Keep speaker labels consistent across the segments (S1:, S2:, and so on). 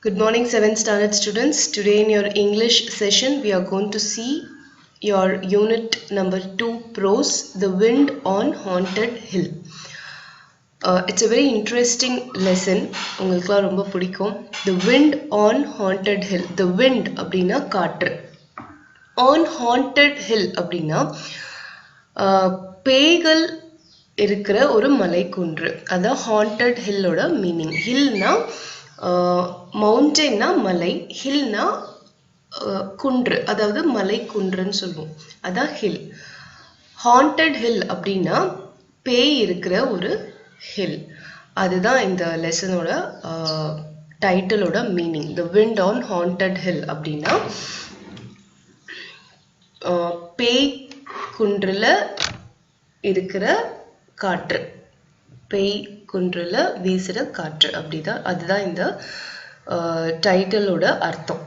S1: Good morning, 7th standard students. Today in your English session, we are going to see your unit number 2 prose, The Wind on Haunted Hill. It's a very interesting lesson. உங்களுக்குலாம் ரொம்ப பிடிக்கும். The Wind on Haunted Hill. The wind அப்படின்னா காற்று. On Haunted Hill அப்படின்னா பேய்கள் இருக்கிற ஒரு மலைக்குன்று. அதான் Haunted Hillோட மீனிங். ஹில்னா மவுண்டன்னா மலை, ஹில்னா குன்று, அதாவது மலை குன்றுன்னு சொல்லுவோம். அதான் ஹில். ஹாண்டட் ஹில் அப்படின்னா பேய் இருக்கிற ஒரு ஹில். அதுதான் இந்த லெசனோட டைட்டிலோட meaning. The wind on haunted hill அப்படின்னா பேய் குன்றில் இருக்கிற காற்று, பேய் குன்றில் வீசுகிற காற்று அப்படிதான். அதுதான் இந்த டைட்டிலோட அர்த்தம்.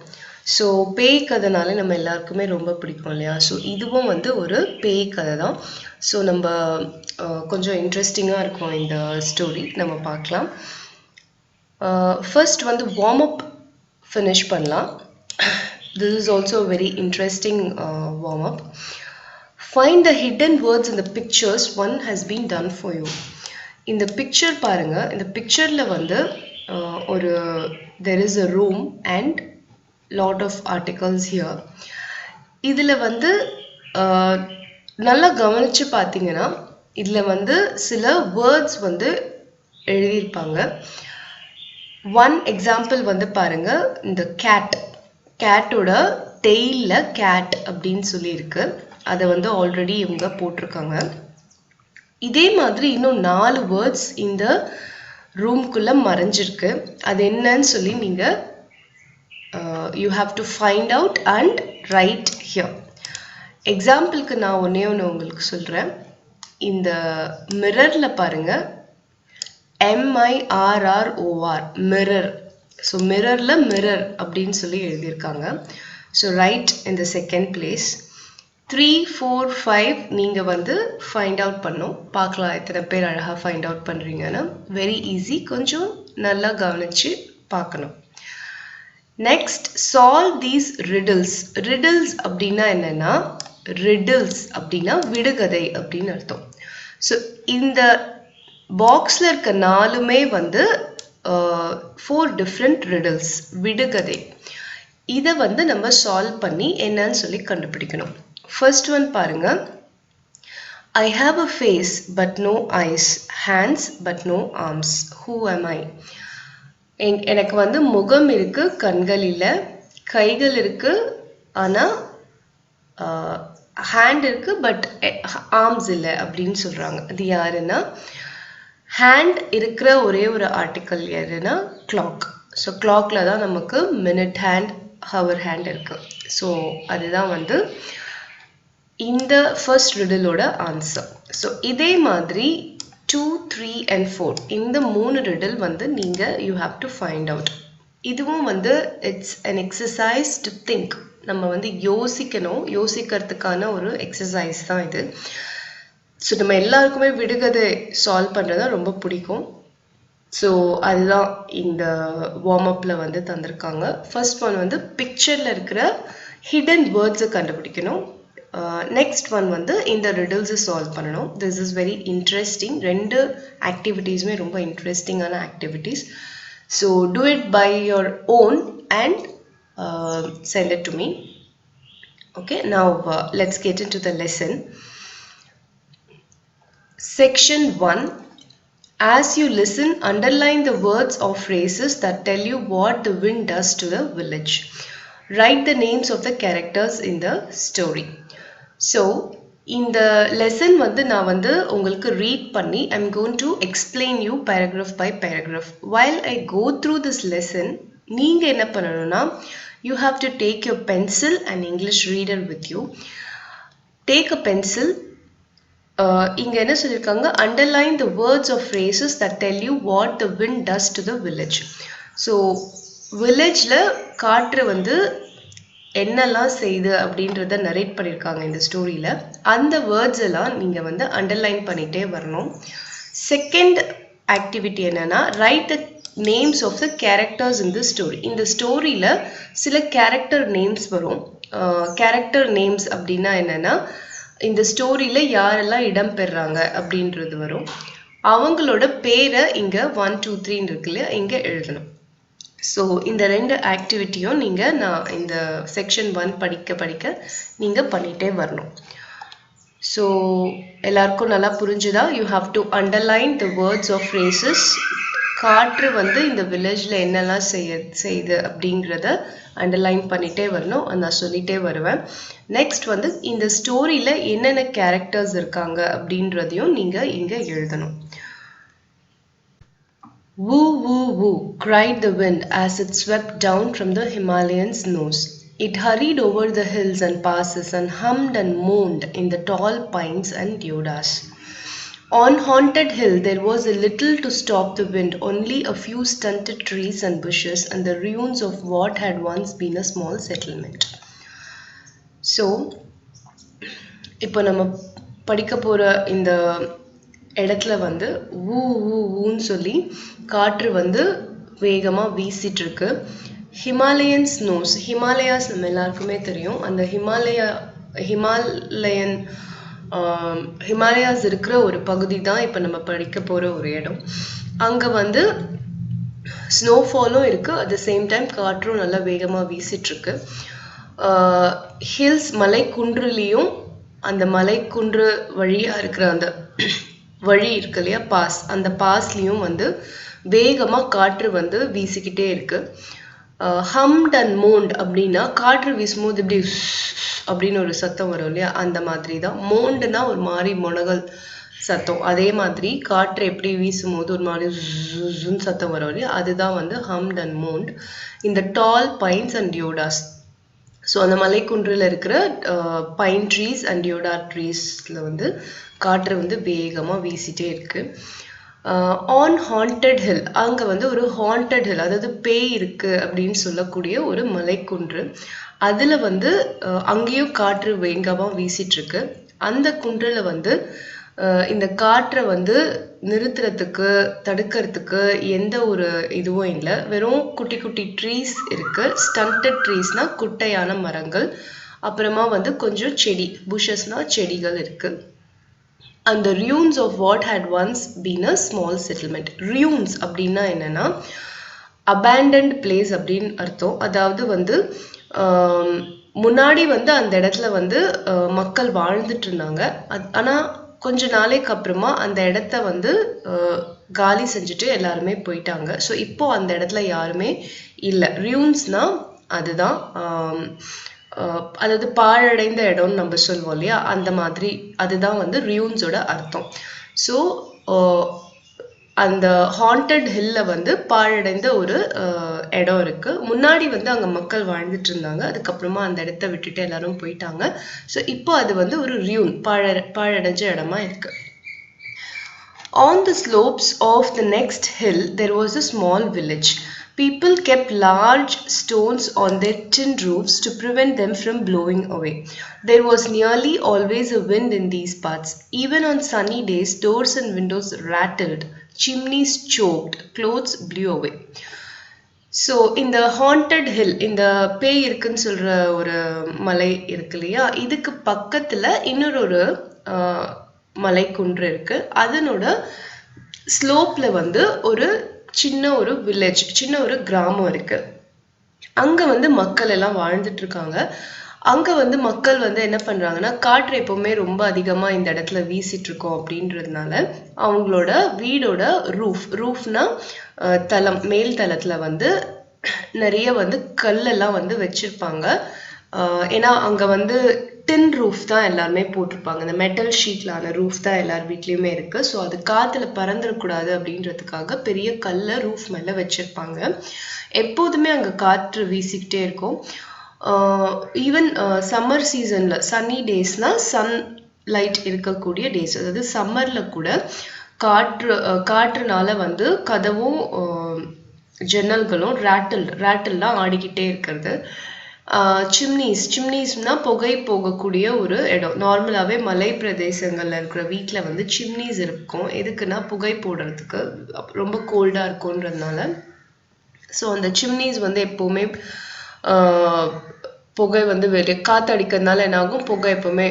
S1: ஸோ பேய் கதைனால நம்ம எல்லாருக்குமே ரொம்ப பிடிக்கும் இல்லையா? ஸோ இதுவும் ஒரு பேய் கதை தான். ஸோ நம்ம கொஞ்சம் இன்ட்ரெஸ்டிங்காக இருக்கும் இந்த ஸ்டோரி, நம்ம பார்க்கலாம். ஃபர்ஸ்ட் வார்ம் அப் ஃபினிஷ் பண்ணலாம். This is also very interesting warm up. Find the hidden words in the pictures one has been done for you. இந்த பிக்சர் பாருங்க. இந்த பிக்சர்ல ஒரு there is a room and lot of articles here. இதுல நல்லா கவனிச்சு பார்த்தீங்கன்னா இதுல சில வேர்ட்ஸ் எழுதியிருப்பாங்க. ஒன் எக்ஸாம்பிள் பாருங்க. இந்த கேட்டோட டெய்ல கேட் அப்படின்னு சொல்லி இருக்கு. அதை ஆல்ரெடி இவங்க போட்டிருக்காங்க. இதே மாதிரி இன்னும் 4 வேர்ட்ஸ் இந்த ரூம்குள்ள மறைஞ்சிருக்கு. அது என்னன்னு சொல்லி நீங்க you have to find out and right here. எக்ஸாம்பிளுக்கு நான் ஒன்னே ஒன்று உங்களுக்கு சொல்றேன். இந்த மிரர்ல பாருங்க, MIRROR, மிரர். ஸோ மிரர்ல மிரர் அப்படின்னு சொல்லி எழுதியிருக்காங்க. So right in the second place. 3, 4, 5 நீங்க ஃபைண்ட் அவுட் பண்ணும். பார்க்கலாம் எத்தனை பேர் அழகா ஃபைண்ட் அவுட் பண்றீங்கன்னா. வெரி ஈஸி, கொஞ்சம் நல்லா கவனிச்சு பார்க்கணும். Next, solve these riddles. Riddles அப்படின்னா என்னன்னா, ரிடில்ஸ் அப்படின்னா விடுகதை அப்படின்னு அர்த்தம். ஸோ இந்த பாக்ஸ்ல இருக்க 4மே 4 டிஃப்ரெண்ட் ரிடில்ஸ், விடுகதை. இதை நம்ம சால்வ் பண்ணி என்னன்னு சொல்லி கண்டுபிடிக்கணும். First one பாருங்க. I have a face but no eyes, hands but no arms. Who am I? எனக்கு முகம் இருக்கு, கண்கள் இல்லை, கைகள் இருக்கு, ஆனா ஹேண்ட் இருக்கு பட் ஆர்ம்ஸ் இல்லை அப்படின்னு சொல்றாங்க. அது யாருன்னா, ஹேண்ட் இருக்கிற ஒரே ஒரு ஆர்டிக்கல் யாருன்னா கிளாக். ஸோ கிளாக்ல தான் நமக்கு மினிட் ஹேண்ட், ஹவர் ஹேண்ட் இருக்கு. ஸோ அதுதான் இந்த ஃபர்ஸ்ட் ரிடிலோட ஆன்சர். ஸோ இதே மாதிரி 2, 3 and 4 இந்த 3 ரிடில் நீங்க you have to find out. இதுவும் it's an exercise to think. நம்ம யோசிக்கணும், யோசிக்கிறதுக்கான ஒரு எக்ஸசைஸ் தான் இது. ஸோ நம்ம எல்லாருக்குமே விடுகதை சால்வ் பண்ணுறது ரொம்ப பிடிக்கும். ஸோ அதுதான் இந்த வார்ம் அப்பில் தந்திருக்காங்க. ஃபர்ஸ்ட் ஒன் பிக்சரில் இருக்கிற ஹிடன் வேர்ட்ஸை கண்டுபிடிக்கணும். நெக்ஸ்ட் ஒன் இந்த ரிடில்ஸை சால்வ் பண்ணணும். This is very interesting. 2 ஆக்டிவிட்டீஸுமே ரொம்ப இன்ட்ரெஸ்டிங்கான activities. So do it by your own and send it to me. Okay, now let's get into the lesson. Section 1. As you listen, underline the words or phrases that tell you what the wind does to the village. Write the names of the characters in the story. So இந்த lesson நான் உங்களுக்கு read பண்ணி I'm going to explain you paragraph by paragraph. While I go through this lesson, நீங்க என்ன பண்ணணும்னா, you have to take your pencil and English reader with you. Take a pencil. இங்க என்ன சொல்லியிருக்காங்க, underline the words or phrases that tell you what the wind does to the village. So வில்லேஜ்ல காற்று என்னெல்லாம் செய்யுது அப்படின்றத நரேட் பண்ணியிருக்காங்க இந்த ஸ்டோரியில. அந்த வேர்ட்ஸ் எல்லாம் நீங்க அண்டர்லைன் பண்ணிட்டே வரணும். செகண்ட் ஆக்டிவிட்டி என்னன்னா, write the names of the characters in the story. இந்த ஸ்டோரியில் சில கேரக்டர் நேம்ஸ் வரும். கேரக்டர் நேம்ஸ் அப்படின்னா என்னென்னா இந்த ஸ்டோரியில் யாரெல்லாம் இடம் பெறுறாங்க அப்படின்றது வரும். அவங்களோட பேரை இங்கே 1 2 3 இருக்குல்ல இங்கே எழுதணும். ஸோ இந்த 2 ஆக்டிவிட்டியும் நான் இந்த செக்ஷன் 1 படிக்க நீங்கள் பண்ணிகிட்டே வரணும். ஸோ எல்லாருக்கும் நல்லா புரிஞ்சுதா? You have to underline the words of phrases. காற்று இந்த வில்லேஜில் என்னெல்லாம் செய்யுது அப்படிங்கிறத அண்டர்லைன் பண்ணிகிட்டே வரணும். நான் சொல்லிகிட்டே வருவேன். நெக்ஸ்ட் இந்த ஸ்டோரியில் என்னென்ன கேரக்டர்ஸ் இருக்காங்க அப்படின்றதையும் நீங்கள் இங்கே எழுதணும். Woo, woo, woo, cried the wind as it swept down from the Himalayan's nose. It hurried over the hills and passes and hummed and moaned in the tall pines and deodars. On Haunted Hill there was a little to stop the wind, only a few stunted trees and bushes and the ruins of what had once been a small settlement. So, இப்போ நம்ம படிக்க போகிற இந்த இடத்துல ஊ ஊ ஊன்னு சொல்லி காற்று வேகமாக வீசிட்டு இருக்கு. ஹிமாலயன்ஸ் நோஸ், ஹிமாலயாஸ் நம்ம எல்லாருக்குமே தெரியும். அந்த ஹிமாலயாஸ் இருக்கிற ஒரு பகுதி தான் இப்போ நம்ம படிக்க போகிற ஒரு இடம். அங்கே ஸ்னோஃபாலும் இருக்குது, அட் த சேம் டைம் காற்றும் நல்லா வேகமாக வீசிட்டுருக்கு. ஹில்ஸ் மலைக்குன்றுலேயும் அந்த மலைக்குன்று வழியாக இருக்கிற அந்த வழி இருக்கு இல்லையா, பாஸ், அந்த பாஸ்லேயும் வேகமாக காற்று வீசிக்கிட்டே இருக்குது. ஹம்ட் அண்ட் மோண்ட் அப்படின்னா காற்று வீசும்போது இப்படி அப்படின்னு ஒரு சத்தம் வரும் இல்லையா, அந்த மாதிரி தான். மோண்டுனா ஒரு மாதிரி முனகல் சத்தம். அதே மாதிரி காற்று எப்படி வீசும்போது ஒரு மாதிரி ஜுன்னு சத்தம் வரும் இல்லையா, அதுதான் ஹம்ட் அண்ட் மோண்ட். இந்த டால் பைன்ஸ் அண்ட் டியோடாஸ், ஸோ அந்த மலைக்குன்றில் இருக்கிற பைன் ட்ரீஸ் அண்ட் டியோடார் ட்ரீஸில் காற்று வேகமாக வீசிட்டே இருக்கு. ஆன் ஹாண்டட் ஹில், அங்கே ஒரு ஹாண்டட் ஹில், அதாவது பேய் இருக்கு அப்படின்னு சொல்லக்கூடிய ஒரு மலைக்குன்று. அதில் அங்கேயும் காற்று வேகமாக வீசிட்டு இருக்கு. அந்த குன்றில் இந்த காற்றை நிறுத்துறதுக்கு தடுக்கிறதுக்கு எந்த ஒரு இதுவும் இல்லை. வெறும் குட்டி குட்டி ட்ரீஸ் இருக்கு. ஸ்டண்டட் ட்ரீஸ்னா குட்டையான மரங்கள், அப்புறமா கொஞ்சம் செடி, புஷஸ்னா செடிகள் இருக்கு. அந்த ruins of what had once been a small settlement. ruins அப்படின்னா என்னன்னா abandoned place அப்படின்னு அர்த்தம். அதாவது முன்னாடி அந்த இடத்துல மக்கள் வாழ்ந்துட்டு இருந்தாங்க. ஆனால் கொஞ்ச நாளைக்கு அப்புறமா அந்த இடத்த காலி செஞ்சுட்டு எல்லாருமே போயிட்டாங்க. ஸோ இப்போ அந்த இடத்துல யாருமே இல்லை. ruinsனா அதுதான், அதாவது பாழடைந்த இடம்னு நம்ம சொல்லுவோம் இல்லையா, அந்த மாதிரி அதுதான் ruinsோட அர்த்தம். ஸோ அந்த ஹாண்டட் ஹில்ல பாழடைந்த ஒரு இடம் இருக்கு. முன்னாடி அங்கே மக்கள் வாழ்ந்துட்டு இருந்தாங்க, அதுக்கப்புறமா அந்த இடத்த விட்டுட்டு எல்லாரும் போயிட்டாங்க. ஸோ இப்போ அது ஒரு ruin, பாழடைஞ்ச இடமா இருக்கு. On the slopes of the next hill there was a small village. People kept large stones on their tin roofs to prevent them from blowing away. There was nearly always a wind in these parts. Even on sunny days, doors and windows rattled, chimneys choked, clothes blew away. So in the haunted hill, இந்த பேய் இருக்குன்னு சொல்ற ஒரு மலை இருக்கு இல்லையா, இதுக்கு பக்கத்துல இன்னொரு மலைக்குன்று இருக்கு. அதனோட ஸ்லோப்ல ஒரு சின்ன ஒரு வில்லேஜ், சின்ன ஒரு கிராமம் இருக்கு. அங்க மக்கள் எல்லாம் வாழ்ந்துட்டு இருக்காங்க. அங்க மக்கள் என்ன பண்றாங்கன்னா, காற்று எப்பவுமே ரொம்ப அதிகமா இந்த இடத்துல வீசிட்டு இருக்கோம் அப்படின்றதுனால அவங்களோட வீடோட ரூஃப்னா தளம், மேல் தளத்துல நிறைய கல்லெல்லாம் வச்சிருப்பாங்க. ஏன்னா அங்க டின் ரூஃப் தான் எல்லாருமே போட்டிருப்பாங்க. இந்த மெட்டல் ஷீட்லான ரூஃப் தான் எல்லார் வீட்லயுமே இருக்கு. ஸோ அது காத்துல பறந்துடக்கூடாது அப்படின்றதுக்காக பெரிய கல்லை ரூஃப் மேல வச்சிருப்பாங்க. எப்போதுமே அங்க காற்று வீசிக்கிட்டே இருக்கும். ஈவன் சம்மர் சீசன்ல சன்னி டேஸ்னா சன் லைட் இருக்கக்கூடிய டேஸ், அதாவது சம்மர்ல கூட காற்றுனால கதவும் ஜன்னல்களும் ரேட்டில்லாம் ஆடிக்கிட்டே இருக்கிறது. சிம்னீஸ்னா புகை போகக்கூடிய ஒரு இடம். நார்மலாகவே மலை பிரதேசங்கள்ல இருக்கிற வீட்டில் சிம்னீஸ் இருக்கும். எதுக்குன்னா புகை போடுறதுக்கு, ரொம்ப கோல்டாக இருக்கும்ன்றதுனால ஸோ அந்த சிம்னிஸ் வந்து எப்போவுமே புகை வந்து வெளியே காற்று அடிக்கிறதுனால என்ன ஆகும், புகை எப்போவுமே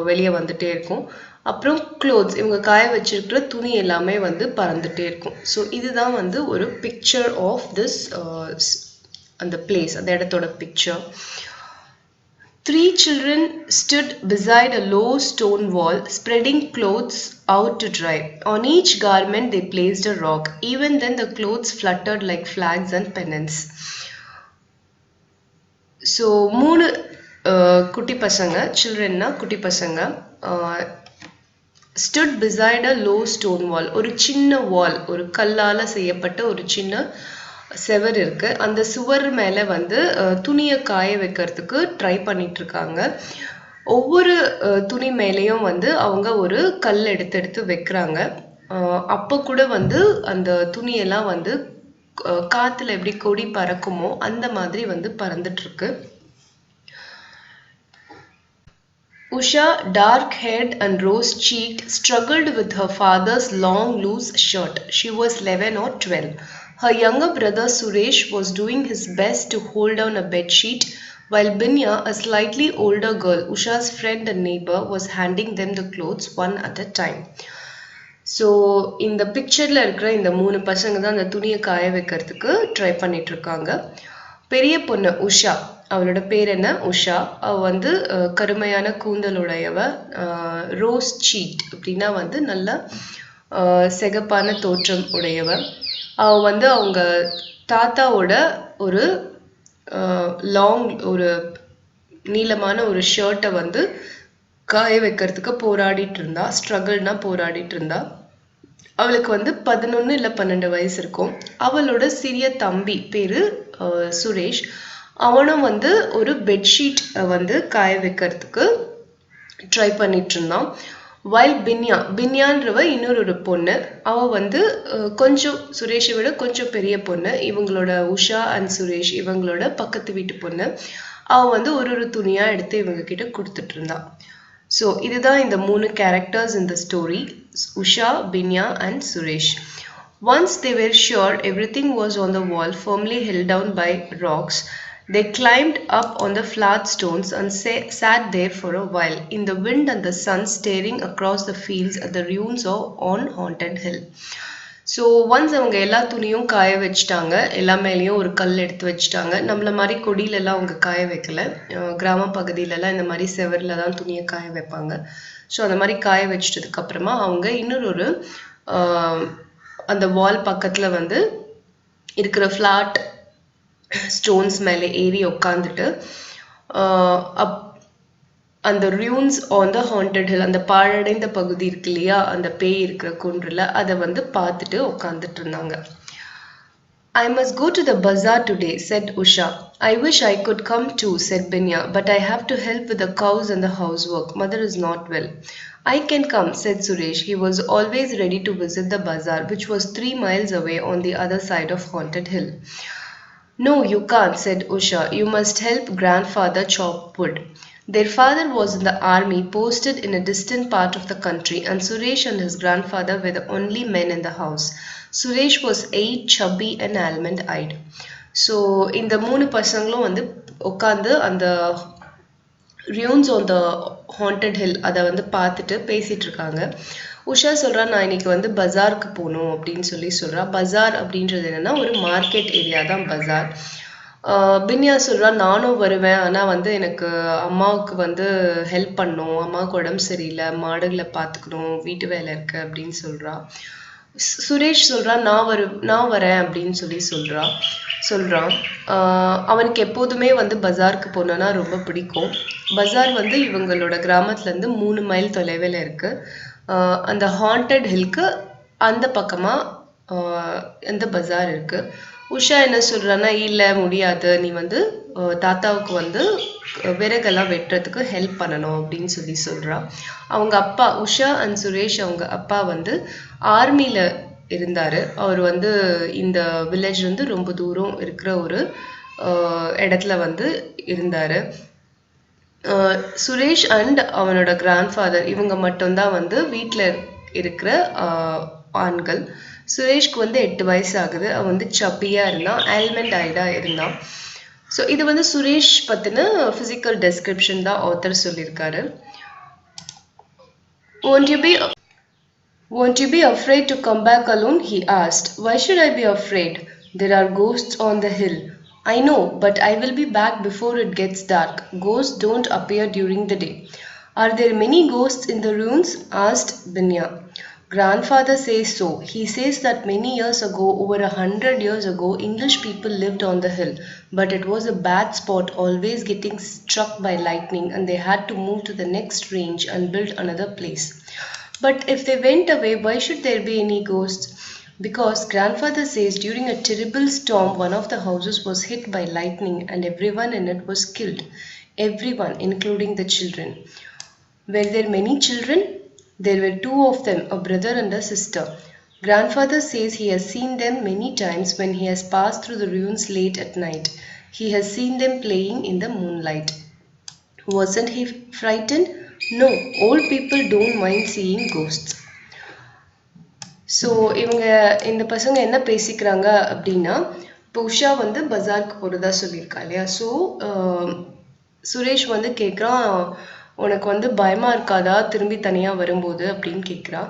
S1: வெளியே வந்துட்டே இருக்கும். அப்புறம் க்ளோத்ஸ், இவங்க காய வச்சிருக்கிற துணி எல்லாமே வந்து பறந்துட்டே இருக்கும். ஸோ இதுதான் வந்து ஒரு பிக்சர் ஆஃப் திஸ் அந்த பிளேஸ், அந்த இடத்தோட picture. 3 children stood beside a low stone wall, spreading clothes out to dry. On each garment they placed a rock. Even then the clothes fluttered like flags and pennants. So 3 குட்டி பசங்க, childrenனா குட்டி பசங்க, stood beside a low stone wall. ஒரு சின்ன வால், ஒரு கல்லால செய்யப்பட்ட ஒரு சின்ன செவர் இருக்கு. அந்த சுவர் மேல வந்து துணியை காய வைக்கிறதுக்கு ட்ரை பண்ணிட்டு இருக்காங்க. ஒவ்வொரு துணி மேலேயும் வந்து அவங்க ஒரு கல் எடுத்து வைக்கிறாங்க. அப்போ கூட வந்து அந்த துணியெல்லாம் வந்து காத்துல எப்படி கொடி பறக்குமோ அந்த மாதிரி வந்து பறந்துட்டு இருக்கு. Usha, dark-haired and rose-cheeked, struggled with her father's long, loose shirt. She was 11 or 12. Her younger brother Suresh was doing his best to hold down a bedsheet, while Binya, a slightly older girl, Usha's friend and neighbor, was handing them the clothes one at a time. So இந்த பிக்சரில் இருக்கிற இந்த 3 பசங்க தான் அந்த துணியை காய வைக்கிறதுக்கு ட்ரை பண்ணிட்டு இருக்காங்க. பெரிய பொண்ணு உஷா, அவளோட பேர் என்ன, உஷா. அவள் வந்து கருமையான கூந்தலுடையவ, ரோஸ் சீட் அப்படின்னா வந்து நல்ல சிகப்பான தோற்றம் உடையவ. அவள் வந்து அவங்க தாத்தாவோட ஒரு லாங், ஒரு நீளமான ஒரு ஷர்ட்டை வந்து காய வைக்கிறதுக்கு போராடிட்டு இருந்தா. ஸ்ட்ரகிள்னா போராடிட்டு இருந்தா. அவளுக்கு வந்து 11 இல்லை 12 வயசு இருக்கும். அவளோட சிறிய தம்பி பேரு சுரேஷ். அவனும் வந்து ஒரு பெட்ஷீட் வந்து காய வைக்கிறதுக்கு ட்ரை பண்ணிட்டு இருந்தான். வைல் பின்யான்றவ இன்னொரு பொண்ணு. அவள் வந்து கொஞ்சம் சுரேஷை விட கொஞ்சம் பெரிய பொண்ணு. இவங்களோட உஷா அண்ட் சுரேஷ் இவங்களோட பக்கத்து வீட்டு பொண்ணு. அவள் வந்து ஒரு துணியாக எடுத்து இவங்க கிட்ட கொடுத்துட்டு இருந்தான். ஸோ இதுதான் இந்த 3 characters in the story, Usha, Binya and Suresh. Once they were sure everything was on the wall, firmly held down by rocks, they climbed up on the flat stones and sat there for a while, in the wind and the sun staring across the fields at the ruins on Haunted Hill. So once அவங்க எல்லா துணியும் காய வச்சுட்டாங்க, எல்லா மேலேயும் ஒரு கல் எடுத்து வச்சுட்டாங்க. நம்மள மாதிரி கொடியிலலாம் அவங்க காய வைக்கல. கிராம பகுதியிலலாம் இந்த மாதிரி செவரில் தான் துணியை காய வைப்பாங்க. ஸோ அந்த மாதிரி காய வச்சிட்டதுக்கு அப்புறமா அவங்க இன்னொரு அந்த வால் பக்கத்தில் வந்து இருக்கிற ஃப்ளாட் ஸ்டோன்ஸ் மேலே ஏறி உட்காந்துட்டு அந்த ரியூன்ஸ் ஆன் த ஹாண்டட் ஹில், அந்த பாழடைந்த பகுதி இருக்கு இல்லையா, அந்த பேய் இருக்கிற குன்றில், அதை வந்து பார்த்துட்டு உட்காந்துட்டு இருந்தாங்க. I must go to the bazaar today, said Usha. I wish I could come too, said Binya, but I have to help with the cows and the housework. Mother is not well. I can come, said Suresh. He was always ready to visit the bazaar, which was 3 miles away on the other side of Haunted Hill. No, you can't, said Usha. You must help grandfather chop wood. Their father was in the army, posted in a distant part of the country, and Suresh and his grandfather were the only men in the house. Suresh was 8, chubby and almond-eyed. So இந்த 3 பசங்களும் வந்து உட்காந்து அந்த ruins on the haunted hill அதை வந்து பார்த்துட்டு பேசிட்டு இருக்காங்க. உஷா சொல்றா, நான் இன்னைக்கு வந்து பஜாருக்கு போகணும் அப்படின்னு சொல்றா. பஜார் அப்படின்றது என்னன்னா ஒரு மார்க்கெட் ஏரியா தான் பஜார். பின்யா சொல்றா, நானும் வருவேன், ஆனால் வந்து எனக்கு அம்மாவுக்கு வந்து ஹெல்ப் பண்ணணும், அம்மாவுக்கு உடம்பு சரியில்லை, மாடுகளை பார்த்துக்கணும், வீட்டு வேலை இருக்கு அப்படின்னு சொல்றா. சுரேஷ் சொல்றா, நான் வரேன் அப்படின்னு சொல்றான். அவனுக்கு எப்போதுமே வந்து பஜாருக்கு போனோன்னா ரொம்ப பிடிக்கும். பஜார் வந்து இவங்களோட கிராமத்துல இருந்து 3 மைல் தொலைவில் இருக்கு. அந்த ஹாண்டட் ஹில்க்கு அந்த பக்கமா அந்த பஜார் இருக்கு. உஷா என்ன சொல்றான்னா, இல்லை முடியாது, நீ வந்து தாத்தாவுக்கு வந்து விறகெல்லாம் வெட்டுறதுக்கு ஹெல்ப் பண்ணணும் அப்படின்னு சொல்றா. அவங்க அப்பா உஷா அண்ட் சுரேஷ், அவங்க அப்பா வந்து ஆர்மியில இருந்தாரு. அவர் வந்து இந்த வில்லேஜ் வந்து ரொம்ப தூரம் இருக்கிற ஒரு இடத்துல வந்து இருந்தாரு. சுரேஷ் அண்ட் அவனோட கிராண்ட்ஃபாதர் இவங்க மட்டும்தான் வந்து வீட்டில் இருக்கிற ஆண்கள். சுரேஷ்க்கு வந்து 8 வயசு ஆகுது. அவன் வந்து சப்பியாக இருந்தான், ஆல்மண்ட் ஐடாக இருந்தான். ஸோ இது வந்து சுரேஷ் பற்றின ஃபிசிக்கல் டெஸ்கிரிப்ஷன் தான் ஆத்தர் சொல்லியிருக்காரு. Won't you be afraid to come back alone? He asked. Why should I be afraid? There are ghosts on the hill. I know, but I will be back before it gets dark. Ghosts don't appear during the day. Are there many ghosts in the ruins? Asked Binya. Grandfather says so. He says that many years ago, over 100 years ago, English people lived on the hill. But it was a bad spot, always getting struck by lightning, and they had to move to the next range and build another place. But if they went away, why should there be any ghosts? Because grandfather says during a terrible storm, one of the houses was hit by lightning and everyone in it was killed. Everyone, including the children. Were there many children? There were 2 of them, a brother and a sister. Grandfather says he has seen them many times when he has passed through the ruins late at night. He has seen them playing in the moonlight. Wasn't he frightened? No, old people don't mind seeing ghosts. So இவங்க இந்த பசங்க என்ன பேசிக்கிறாங்க அப்படின்னா, இப்போ உஷா வந்து பஜாருக்கு போகிறதா சொல்லியிருக்கா இல்லையா. ஸோ சுரேஷ் வந்து கேட்குறான், உனக்கு வந்து பயமாக இருக்காதா திரும்பி தனியாக வரும்போது அப்படின்னு கேட்குறா.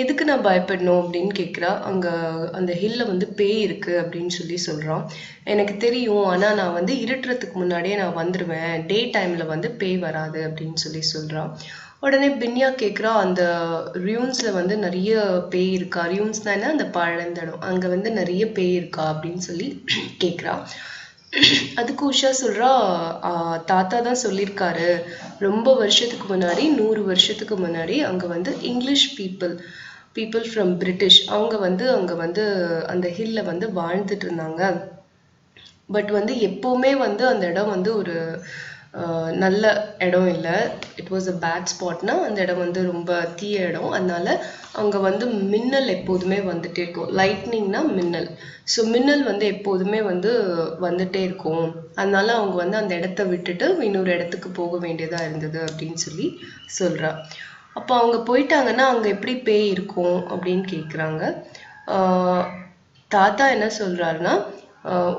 S1: எதுக்கு நான் பயப்படணும் அப்படின்னு கேட்குறா. அங்கே அந்த ஹில்ல வந்து பேய் இருக்குது அப்படின்னு சொல்கிறான். எனக்கு தெரியும், ஆனால் நான் வந்து இருட்டுறதுக்கு முன்னாடியே நான் வந்துடுவேன், டே டைமில் வந்து பேய் வராது அப்படின்னு சொல்கிறான். உடனே பின்யா கேட்குறா, அந்த ரியூன்ஸில் வந்து நிறைய பேய் இருக்கா? ரியூன்ஸ் தானே அந்த பழந்தடம், அங்கே வந்து நிறைய பேய் இருக்கா அப்படின்னு சொல்லி கேட்குறா. அதுக்கு உஷா சொல்கிறா, தாத்தா தான் சொல்லியிருக்காரு, ரொம்ப வருஷத்துக்கு முன்னாடி 100 வருஷத்துக்கு முன்னாடி அங்கே வந்து இங்கிலீஷ் பீப்புள் ஃப்ரம் பிரிட்டிஷ் அவங்க வந்து அங்கே வந்து அந்த ஹில்ல வந்து வாழ்ந்துட்டு இருந்தாங்க. பட் வந்து எப்போவுமே வந்து அந்த இடம் வந்து ஒரு நல்ல இடம் இல்லை. இட் வாஸ் அ பேட் ஸ்பாட்னா அந்த இடம் வந்து ரொம்ப தீய இடம். அதனால அங்கே வந்து மின்னல் எப்போதுமே வந்துட்டே இருக்கும். லைட்னிங்னா மின்னல். ஸோ மின்னல் வந்து எப்போதுமே வந்து வந்துட்டே இருக்கும். அதனால அவங்க வந்து அந்த இடத்த விட்டுட்டு இன்னொரு இடத்துக்கு போக வேண்டியதாக இருந்தது அப்படின்னு சொல்கிறா. அப்போ அவங்க போயிட்டாங்கன்னா அங்கே எப்படி பேய் இருக்கும் அப்படின்னு கேட்குறாங்க. தாத்தா என்ன சொல்கிறாருன்னா,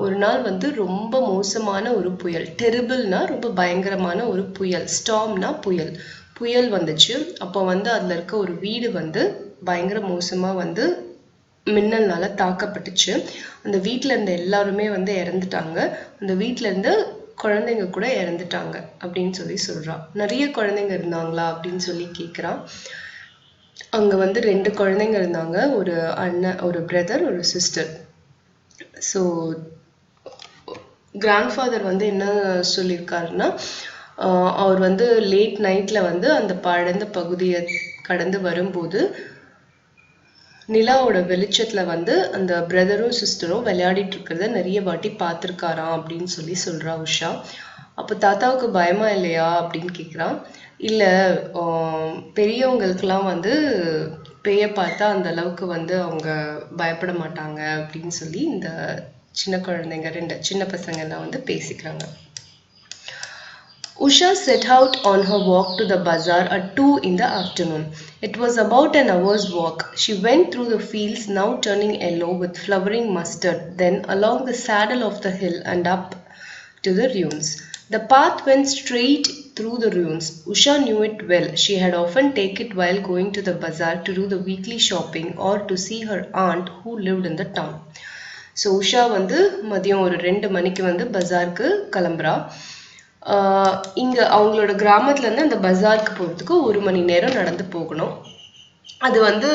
S1: ஒரு நாள் வந்து ரொம்ப மோசமான ஒரு புயல், டெரிபிள்னா ரொம்ப பயங்கரமான ஒரு புயல், ஸ்டார்ம்னா புயல் வந்துச்சு. அப்போ வந்து அதில் இருக்க ஒரு வீடு வந்து பயங்கர மோசமாக வந்து மின்னல்னால தாக்கப்பட்டுச்சு. அந்த வீட்டில் இருந்த எல்லாருமே வந்து இறந்துட்டாங்க. அந்த வீட்டில் இருந்து குழந்தைங்க கூட இறந்துட்டாங்க அப்படின்னு சொல்றா. நிறைய குழந்தைங்க இருந்தாங்களா அப்படின்னு சொல்லி கேட்குறான். அங்கே வந்து 2 குழந்தைங்க இருந்தாங்க, ஒரு அண்ணன், ஒரு பிரதர், ஒரு சிஸ்டர். ஸோ கிராண்ட்ஃபாதர் வந்து என்ன சொல்லியிருக்காருன்னா, அவர் வந்து லேட் நைட்டில் வந்து அந்த பழந்த பகுதியை கடந்து வரும்போது நிலாவோட வெளிச்சத்தில் வந்து அந்த பிரதரும் சிஸ்டரும் விளையாடிட்டு இருக்கிறத நிறைய வாட்டி பார்த்துருக்காராம் அப்படின்னு சொல்கிறா உஷா. அப்போ தாத்தாவுக்கு பயமா இல்லையா அப்படின்னு கேட்குறான். இல்லை, பெரியவங்களுக்கெல்லாம் வந்து பேயை பார்த்தா அந்த அளவுக்கு வந்து அவங்க பயப்பட மாட்டாங்க அப்படின்னு இந்த சின்ன குழந்தைங்க 2 சின்ன பசங்க எல்லாம் வந்து பேசிக்கிறாங்க. Usha set out on her walk to the bazaar at 2 in the afternoon. It was about an hour's walk. She went through the fields now turning yellow with flowering mustard, then along the saddle of the hill and up to the ruins. The path went straight through the ruins. Usha knew it well. She had often taken it while going to the bazaar to do the weekly shopping or to see her aunt who lived in the town. So Usha வந்து மதியம் ஒரு 2 மணிக்கு வந்து பஜாருக்கு கிளம்புறா. இங்கே அவங்களோட கிராமத்துலேருந்து அந்த பஜாருக்கு போகிறதுக்கு 1 மணி நேரம் நடந்து போகணும். அது வந்து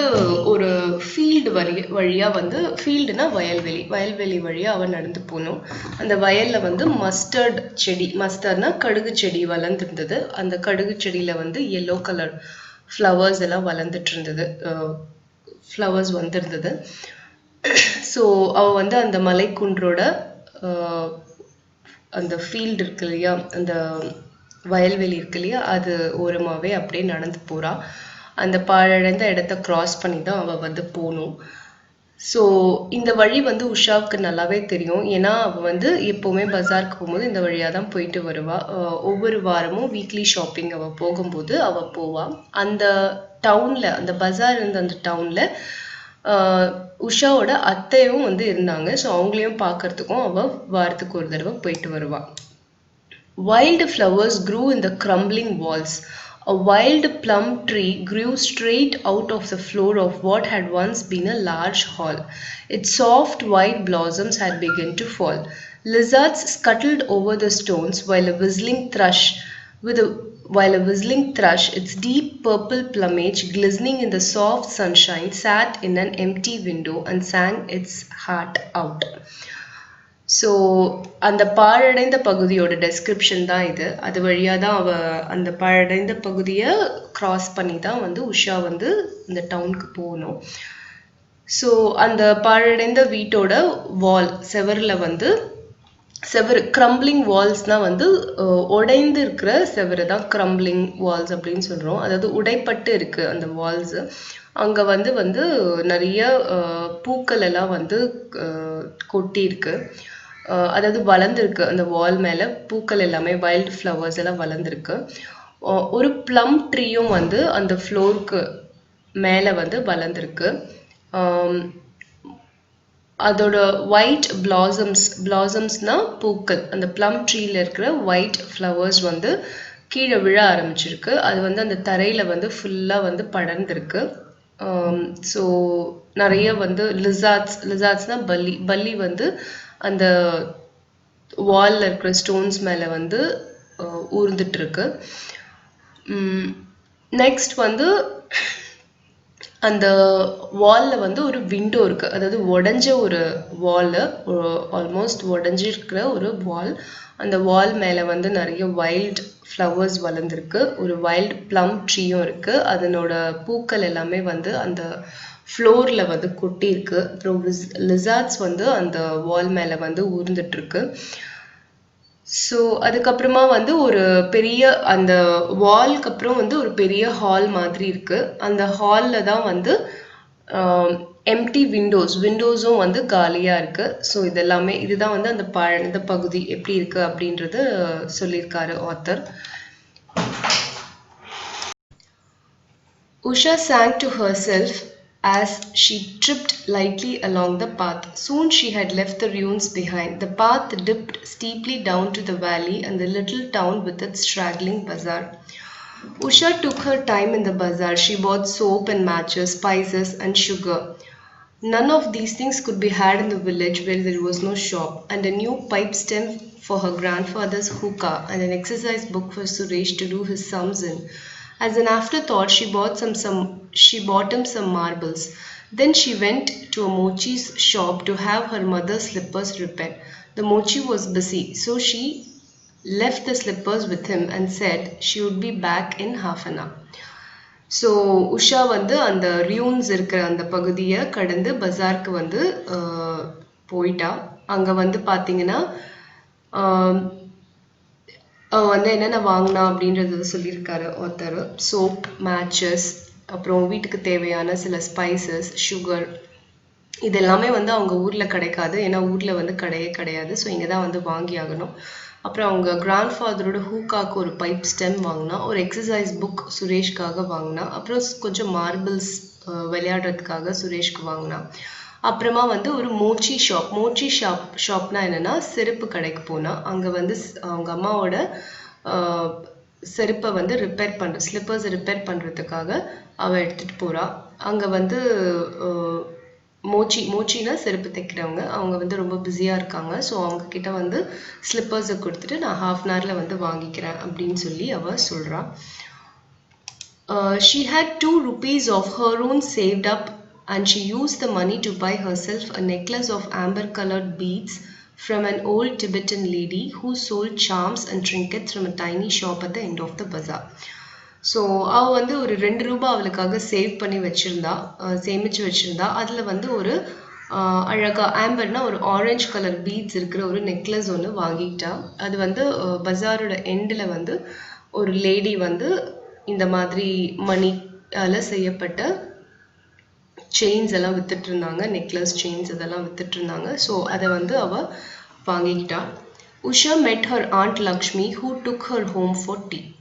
S1: ஒரு ஃபீல்டு வழியாக வந்து, ஃபீல்டுனா வயல்வெளி வழியாக அவன் நடந்து போகணும். அந்த வயலில் வந்து மஸ்டர்ட் செடி, மஸ்டர்ட்னா கடுகு செடி வளர்ந்துருந்தது. அந்த கடுகு செடியில் வந்து எல்லோ கலர் ஃப்ளவர்ஸ் எல்லாம் வளர்ந்துட்டு இருந்தது, ஃப்ளவர்ஸ் வந்துருந்தது. ஸோ அவள் வந்து அந்த மலைக்குன்றோட அந்த ஃபீல்டு இருக்கு இல்லையா, அந்த வயல்வெளி இருக்கு இல்லையா, அது ஓரமாகவே அப்படியே நடந்து போகிறா. அந்த பாழடைந்த இடத்த கிராஸ் பண்ணி தான் அவள் வந்து போகணும். ஸோ இந்த வழி வந்து உஷாவுக்கு நல்லாவே தெரியும். ஏன்னா அவள் வந்து எப்போவுமே பஜாருக்கு போகும்போது இந்த வழியாக தான் போயிட்டு வருவாள். ஒவ்வொரு வாரமும் வீக்லி ஷாப்பிங் அவள் போகும்போது அவள் போவாள். அந்த டவுனில், அந்த பஜார் இருந்த அந்த டவுனில் உஷாவோட அத்தையும் வந்து இருந்தாங்க. ஸோ அவங்களையும் பார்க்கறதுக்கும் அவள் வாரத்துக்கு ஒரு தடவை போயிட்டு வருவாள். Wild flowers grew in the crumbling walls. A wild plum tree grew straight out of the floor of what had once been a large hall. Its soft white blossoms had begun to fall. Lizards scuttled over the stones while a whistling thrush, its deep purple plumage glistening in the soft sunshine, sat in an empty window and sang its heart out. So அந்த பாழடைந்த பகுதியோட description தான் இது. அது வழியாக தான் அந்த பாழடைந்த பகுதியை கிராஸ் பண்ணி தான் வந்து உஷா வந்து இந்த டவுனுக்கு போகணும். ஸோ அந்த பாழடைந்த வீட்டோட வால் செவரு கிரம்பிளிங் வால்ஸ்னால் வந்து உடைந்து இருக்கிற செவரு தான் கிரம்பிளிங் வால்ஸ் அப்படின்னு சொல்கிறோம். அதாவது உடைப்பட்டு இருக்குது அந்த வால்ஸு. அங்கே வந்து நிறைய பூக்கள் எல்லாம் வந்து கொட்டியிருக்கு. அதாவது வளர்ந்துருக்கு. அந்த வால் மேலே பூக்கள் எல்லாமே வைல்டு ஃப்ளவர்ஸ் எல்லாம் வளர்ந்துருக்கு. ஒரு ப்ளம் ட்ரீயும் வந்து அந்த ஃப்ளோருக்கு மேலே வந்து வளர்ந்துருக்கு. அதோட ஒயிட் பிளாசம்ஸ்னால் பூக்கள். அந்த ப்ளம் ட்ரீயில் இருக்கிற ஒயிட் ஃப்ளவர்ஸ் வந்து கீழே விழ ஆரம்பிச்சிருக்கு. அது வந்து அந்த தரையில் வந்து ஃபுல்லாக வந்து படர்ந்துருக்கு. ஸோ நிறைய வந்து லிசார்ட்ஸ்னால் பல்லி வந்து அந்த வாலில் இருக்கிற ஸ்டோன்ஸ் மேலே வந்து ஊர்ந்துட்டு இருக்கு. நெக்ஸ்ட் வந்து அந்த வாலில் வந்து ஒரு விண்டோ இருக்குது. அதாவது உடஞ்ச ஒரு வாலு, ஆல்மோஸ்ட் உடஞ்சிருக்கிற ஒரு வால். அந்த வால் மேலே வந்து நிறைய வைல்ட் ஃப்ளவர்ஸ் வளர்ந்துருக்கு. ஒரு வைல்ட் ப்ளம் ட்ரீயும் இருக்குது. அதனோட பூக்கள் எல்லாமே வந்து அந்த ஃப்ளோரில் வந்து கொட்டியிருக்கு. அப்புறம் லிசார்ட்ஸ் வந்து அந்த வால் மேலே வந்து ஊர்ந்துட்டுருக்கு. ஸோ அதுக்கப்புறமா வந்து ஒரு பெரிய அந்த வால்க்கு அப்புறம் வந்து ஒரு பெரிய ஹால் மாதிரி இருக்குது. அந்த ஹாலில் தான் வந்து எம்டி விண்டோஸும் வந்து காலியாக இருக்குது. ஸோ இதுதான் வந்து அந்த பழந்த பகுதி எப்படி இருக்குது அப்படின்றது சொல்லியிருக்காரு author. Usha sang to herself as she tripped lightly along the path. Soon she had left the ruins behind. The path dipped steeply down to the valley and the little town with its straggling bazaar. Usha took her time in the bazaar. She bought soap and matches, spices and sugar. None of these things could be had in the village where there was no shop, and a new pipe stem for her grandfather's hookah and an exercise book for Suresh to do his sums in. As an afterthought, she bought him some marbles. Then she went to a mochi's shop to have her mother's slippers repaired. The mochi was busy, so she left the slippers with him and said she would be back in half an hour. So Usha வந்து அந்த ரியூன்ஸ் இருக்கிற அந்த பகுதியை கடந்து பஜாருக்கு வந்து போயிட்டா. அங்கே வந்து பார்த்தீங்கன்னா வந்து என்னென்ன வாங்கினா அப்படின்றது சொல்லியிருக்காரு ஆத்தர். சோப், மேட்சஸ், அப்புறம் வீட்டுக்கு தேவையான சில ஸ்பைசஸ், சுகர், இது எல்லாமே வந்து அவங்க ஊரில் கிடைக்காது. ஏன்னா ஊரில் வந்து கிடையே கிடையாது. ஸோ இங்கே தான் வந்து வாங்கி ஆகணும். அப்புறம் அவங்க கிராண்ட்ஃபாதரோட ஹூக்காக்கு ஒரு பைப் ஸ்டெம் வாங்கினா, ஒரு எக்ஸசைஸ் புக் சுரேஷ்காக வாங்கினா, அப்புறம் கொஞ்சம் மார்பிள்ஸ் விளையாடுறதுக்காக சுரேஷ்க்கு வாங்கினா. அப்புறமா வந்து ஒரு மோச்சி ஷாப்னா என்னென்னா செருப்பு கடைக்கு போனால் அங்கே வந்து அவங்க அம்மாவோட செருப்பை வந்து ஸ்லிப்பர்ஸை ரிப்பேர் பண்ணுறதுக்காக அவள் எடுத்துகிட்டு போகிறா. அங்கே வந்து மோச்சினா செருப்பு தைக்கிறவங்க, அவங்க வந்து ரொம்ப பிஸியாக இருக்காங்க. ஸோ அவங்கக்கிட்ட வந்து ஸ்லிப்பர்ஸை கொடுத்துட்டு நான் ½ an hourல வந்து வாங்கிக்கிறேன் அப்படின்னு சொல்லி அவள் சொல்கிறா. She had 2 rupees of her own saved up and she used the money to buy herself a necklace of amber-colored beads from an old Tibetan lady who sold charms and trinkets from a tiny shop at the end of the bazaar. So அவள் வந்து ஒரு 2 ரூபாய் அவளுக்காக சேமிச்சு வச்சுருந்தா. அதில் வந்து ஒரு அழகாக ஆம்பர்னா ஒரு ஆரஞ்சு கலர் பீட்ஸ் இருக்கிற ஒரு நெக்லஸ் ஒன்று வாங்கிட்டா. அது வந்து பஜாரோட எண்டில் வந்து ஒரு லேடி வந்து இந்த மாதிரி மணியால் செய்யப்பட்ட செயின்ஸ் எல்லாம் வித்துட்டு இருந்தாங்க, நெக்லஸ் செயின்ஸ் இதெல்லாம் வித்துட்டு இருந்தாங்க. ஸோ அதை வந்து அவள் வாங்கிக்கிட்டா. Usha met her aunt Lakshmi who took her home for tea.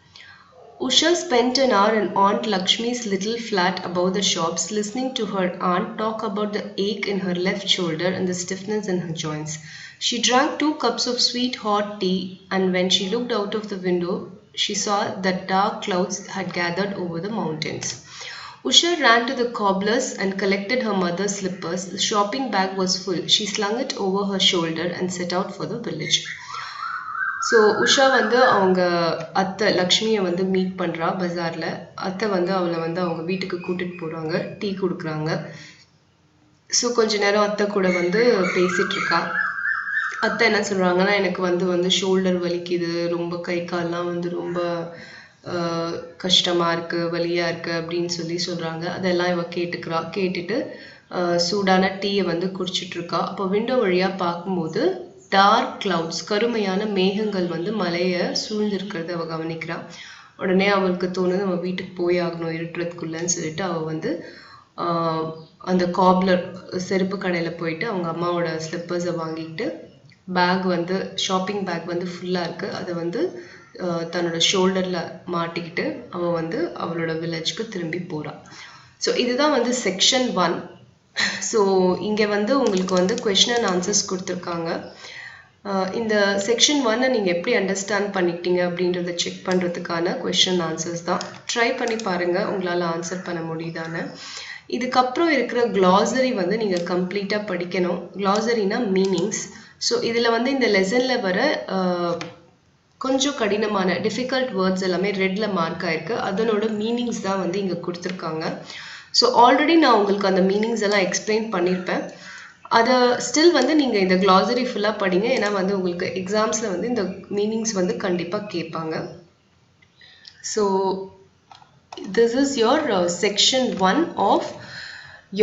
S1: Usha spent an hour in Aunt Lakshmi's little flat above the shops, listening to her aunt talk about the ache in her left shoulder and the stiffness in her joints. She drank 2 cups of sweet hot tea, and when she looked out of the window, she saw that dark clouds had gathered over the mountains. Usha ran to the cobbler's and collected her mother's slippers. The shopping bag was full. She slung it over her shoulder and set out for the village. So Usha வந்து அவங்க அத்தை லக்ஷ்மியை வந்து meet பண்ணுறா பஜாரில். அத்தை வந்து அவளை வந்து அவங்க வீட்டுக்கு கூட்டிகிட்டு போகிறாங்க, டீ கொடுக்குறாங்க. ஸோ கொஞ்ச நேரம் அத்தை கூட வந்து பேசிகிட்டு இருக்கா. அத்தை என்ன சொல்கிறாங்கன்னா, எனக்கு வந்து ஷோல்டர் வலிக்குது, ரொம்ப கை கால்லாம் வந்து ரொம்ப கஷ்டமாக இருக்குது, வலியாக இருக்குது அப்படின்னு சொல்கிறாங்க. அதெல்லாம் இவ கேட்டுட்டு சூடான டீயை வந்து குடிச்சிட்ருக்கா. அப்போ விண்டோ வழியாக பார்க்கும்போது டார்க் கிளவுட்ஸ், கருமையான மேகங்கள் வந்து மலையை சூழ்ந்திருக்கிறத அவள் கவனிக்கிறாள். உடனே அவளுக்கு தோணுது, நம்ம வீட்டுக்கு போய் ஆகணும் இருட்டுறதுக்குள்ளன்னு சொல்லிட்டு அவள் வந்து அந்த காப்லர் செருப்பு கடையில் போயிட்டு அவங்க அம்மாவோட ஸ்லிப்பர்ஸை வாங்கிட்டு பேக் வந்து ஷாப்பிங் பேக் வந்து ஃபுல்லாக இருக்குது, அதை வந்து தன்னோட ஷோல்டரில் மாட்டிக்கிட்டு அவள் வந்து அவளோட வில்லேஜ்க்கு திரும்பி போகிறாள். ஸோ இதுதான் வந்து செக்ஷன் 1. ஸோ இங்கே வந்து உங்களுக்கு வந்து கொஸ்டின் அண்ட் ஆன்சர்ஸ் கொடுத்துருக்காங்க. இந்த செக்ஷன் 1 நீங்கள் எப்படி அண்டர்ஸ்டாண்ட் பண்ணிக்கிட்டீங்க அப்படின்றத செக் பண்ணுறதுக்கான கொஸ்டின் ஆன்சர்ஸ் தான். ட்ரை பண்ணி பாருங்கள் உங்களால் ஆன்சர் பண்ண முடியுதான்னு. இதுக்கப்புறம் இருக்கிற க்ளாசரி வந்து நீங்கள் கம்ப்ளீட்டாக படிக்கணும். க்ளாசரினா மீனிங்ஸ். ஸோ இதில் வந்து இந்த லெசனில் வர கொஞ்சம் கடினமான டிஃபிகல்ட் வேர்ட்ஸ் எல்லாமே ரெட்டில் மார்க் ஆயிருக்கு. அதனோட மீனிங்ஸ் தான் வந்து இங்கே கொடுத்துருக்காங்க. ஸோ ஆல்ரெடி நான் உங்களுக்கு அந்த மீனிங்ஸ் எல்லாம் எக்ஸ்பிளைன் பண்ணியிருப்பேன். அதை ஸ்டில் வந்து நீங்கள் இந்த க்ளாசரி ஃபுல்லாக படிங்க. ஏன்னா வந்து உங்களுக்கு எக்ஸாம்ஸில் வந்து இந்த மீனிங்ஸ் வந்து கண்டிப்பாக கேட்பாங்க. So this is your section 1 of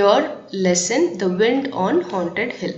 S1: your lesson, The Wind on Haunted Hill.